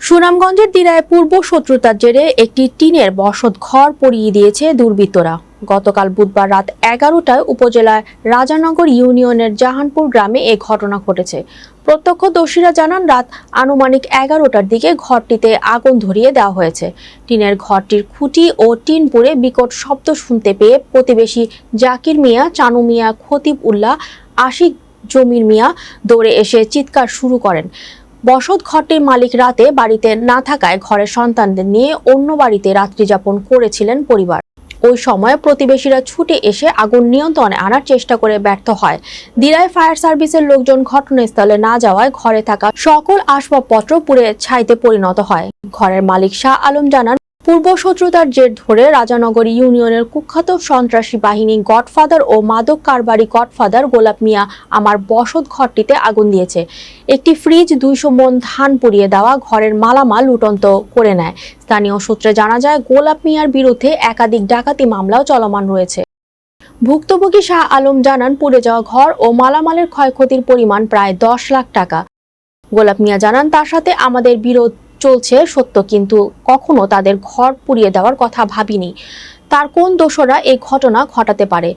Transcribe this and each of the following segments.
সুনামগঞ্জের দিরায় পূর্ব শত্রুতার জেরে একটি টিনের বসত ঘর পড়িয়ে দিয়েছে দুর্বৃত্তরা। গতকাল বুধবার রাত 11টায় উপজেলার রাজানগর ইউনিয়নের জাহানপুর গ্রামে এ ঘটনা ঘটেছে। প্রত্যক্ষদর্শীরা জানান, রাত আনুমানিক 11টার দিকে ঘরটিতে আগুন ধরিয়ে দেওয়া হয়েছে। টিনের ঘরটির খুঁটি ও টিন পুড়ে বিকট শব্দ শুনতে পেয়ে প্রতিবেশী জাকির মিয়া, চানু মিয়া, খতিব উল্লাহ, আশিক জমির মিয়া দৌড়ে এসে চিৎকার শুরু করেন। বসত ঘরটির মালিক রাতে বাড়িতে না থাকায় ঘরের সন্তানদের নিয়ে অন্য বাড়িতে রাত্রি যাপন করেছিলেন পরিবার। ওই সময় প্রতিবেশীরা ছুটে এসে আগুন নিয়ন্ত্রণে আনার চেষ্টা করে ব্যর্থ হয়। দিরাই ফায়ার সার্ভিসের লোকজন ঘটনাস্থলে না যাওয়ায় ঘরে থাকা সকল আসবাবপত্র পুড়ে ছাইতে পরিণত হয়। ঘরের মালিক শাহ আলম জানান, পূর্ব শত্রুতার জের ধরে রাজানগর ইউনিয়নের কুখ্যাত সন্ত্রাসী বাহিনী গডফাদার ও মাদক কারবারি গডফাদার গোলাপ মিয়া আমার বসত ঘরটিতে আগুন দিয়েছে। একটি ফ্রিজ, 200 মণ ধান পুড়িয়ে দেওয়া, ঘরের মালামাল লুটন্ত করে নেয়। স্থানীয় সূত্রে জানা যায়, গোলাপ মিয়ার বিরুদ্ধে একাধিক ডাকাতি মামলাও চলমান রয়েছে। ভুক্তভোগী শাহ আলম জানান, পুড়ে যাওয়া ঘর ও মালামালের ক্ষয়ক্ষতির পরিমাণ প্রায় 10 লাখ টাকা। গোলাপ মিয়া জানান, তার সাথে আমাদের বিরোধ চলছে সত্য, কিন্তু কখনো তাদের ঘর পুড়িয়ে দেওয়ার কথা ভাবিনি। তার কোন দোষরা এই ঘটনা ঘটাতে পারে?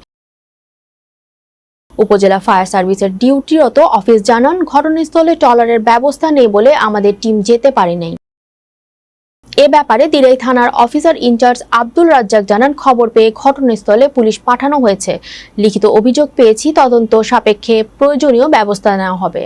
উপজেলা ফায়ার সার্ভিসের ডিউটিরত অফিস জানান, ঘটনাস্থলে ট্রলারের ব্যবস্থা নেই বলে আমাদের টিম যেতে পারে নাই। এ ব্যাপারে দিরাই থানার অফিসার ইনচার্জ আব্দুল রাজ্জাক জানান, খবর পেয়ে ঘটনাস্থলে পুলিশ পাঠানো হয়েছে। লিখিত অভিযোগ পেয়েছি, তদন্ত সাপেক্ষে প্রয়োজনীয় ব্যবস্থা নেওয়া হবে।